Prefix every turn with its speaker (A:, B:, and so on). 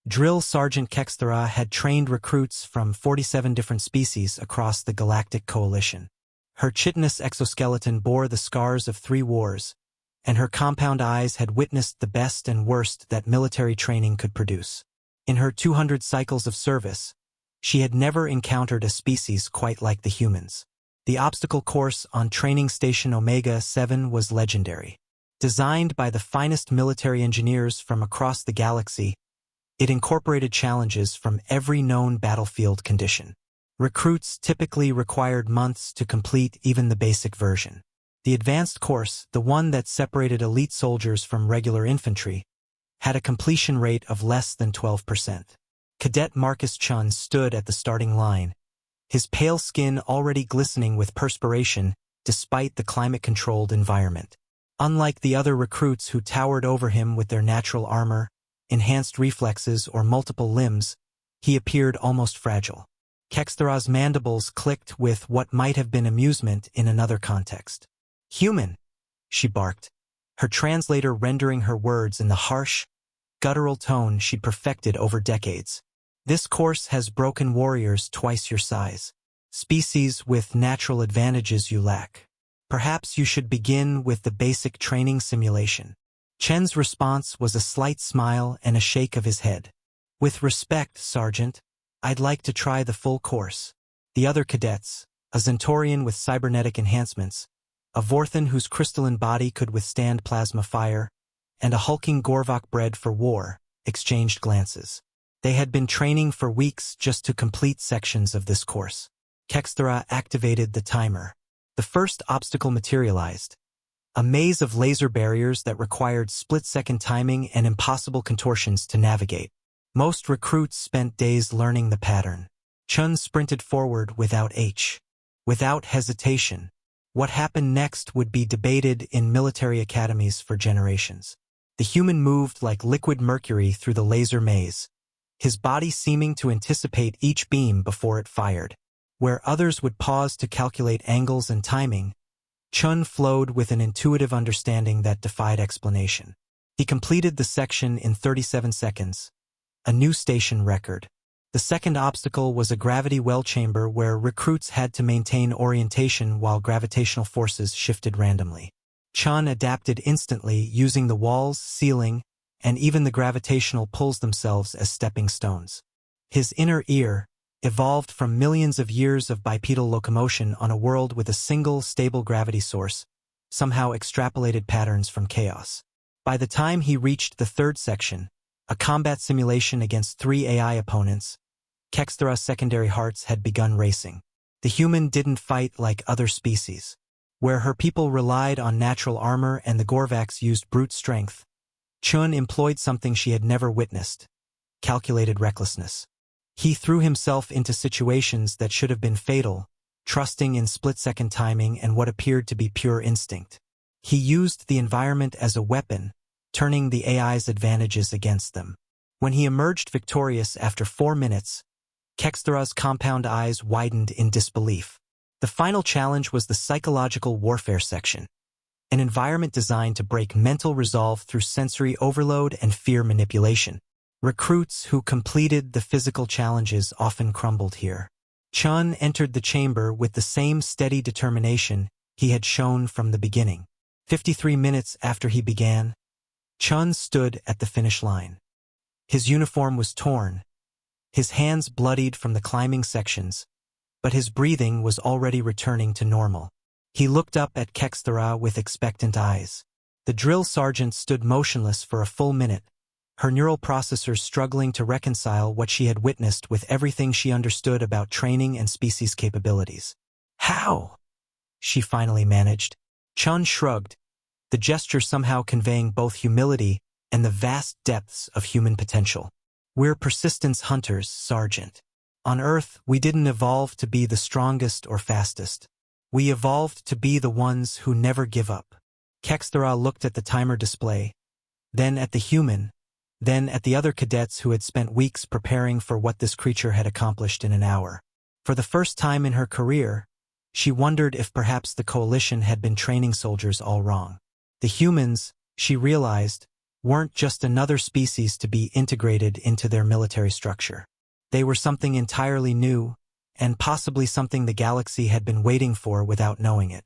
A: Drill Sergeant Kexthera had trained recruits from 47 different species across the Galactic Coalition. Her chitinous exoskeleton bore the scars of 3 wars, and her compound eyes had witnessed the best and worst that military training could produce. In her 200 cycles of service, she had never encountered a species quite like the humans. The obstacle course on Training Station Omega-7 was legendary. Designed by the finest military engineers from across the galaxy, it incorporated challenges from every known battlefield condition. Recruits typically required months to complete even the basic version. The advanced course, the one that separated elite soldiers from regular infantry, had a completion rate of less than 12%. Cadet Marcus Chun stood at the starting line, his pale skin already glistening with perspiration despite the climate-controlled environment. Unlike the other recruits who towered over him with their natural armor, enhanced reflexes, or multiple limbs, he appeared almost fragile. Kexthera's mandibles clicked with what might have been amusement in another context. "Human," she barked, her translator rendering her words in the harsh, guttural tone she'd perfected over decades. "This course has broken warriors twice your size. Species with natural advantages you lack. Perhaps you should begin with the basic training simulation." Chen's response was a slight smile and a shake of his head. "With respect, Sergeant, I'd like to try the full course." The other cadets, a Zentaurian with cybernetic enhancements, a Vorthan whose crystalline body could withstand plasma fire, and a hulking Gorvok bred for war, exchanged glances. They had been training for weeks just to complete sections of this course. Kexthera activated the timer. The first obstacle materialized. A maze of laser barriers that required split-second timing and impossible contortions to navigate. Most recruits spent days learning the pattern. Chun sprinted forward without hesitation. What happened next would be debated in military academies for generations. The human moved like liquid mercury through the laser maze, his body seeming to anticipate each beam before it fired. Where others would pause to calculate angles and timing, Chun flowed with an intuitive understanding that defied explanation. He completed the section in 37 seconds, a new station record. The second obstacle was a gravity well chamber where recruits had to maintain orientation while gravitational forces shifted randomly. Chun adapted instantly, using the walls, ceiling, and even the gravitational pulls themselves as stepping stones. His inner ear, evolved from millions of years of bipedal locomotion on a world with a single stable gravity source, somehow extrapolated patterns from chaos. By the time he reached the third section, a combat simulation against 3 AI opponents, Kexthera's secondary hearts had begun racing. The human didn't fight like other species. Where her people relied on natural armor and the Gorvaks used brute strength, Chun employed something she had never witnessed: calculated recklessness. He threw himself into situations that should have been fatal, trusting in split-second timing and what appeared to be pure instinct. He used the environment as a weapon, turning the AI's advantages against them. When he emerged victorious after 4 minutes, Kexthera's compound eyes widened in disbelief. The final challenge was the psychological warfare section, an environment designed to break mental resolve through sensory overload and fear manipulation. Recruits who completed the physical challenges often crumbled here. Chun entered the chamber with the same steady determination he had shown from the beginning. 53 minutes after he began, Chun stood at the finish line. His uniform was torn, his hands bloodied from the climbing sections, but his breathing was already returning to normal. He looked up at Kexthera with expectant eyes. The drill sergeant stood motionless for a full minute, her neural processors struggling to reconcile what she had witnessed with everything she understood about training and species capabilities. "How?" she finally managed. Chun shrugged, the gesture somehow conveying both humility and the vast depths of human potential. "We're persistence hunters, Sergeant. On Earth, we didn't evolve to be the strongest or fastest. We evolved to be the ones who never give up." Kexthera looked at the timer display, then at the human, then at the other cadets who had spent weeks preparing for what this creature had accomplished in an hour. For the first time in her career, she wondered if perhaps the Coalition had been training soldiers all wrong. The humans, she realized, weren't just another species to be integrated into their military structure. They were something entirely new, and possibly something the galaxy had been waiting for without knowing it.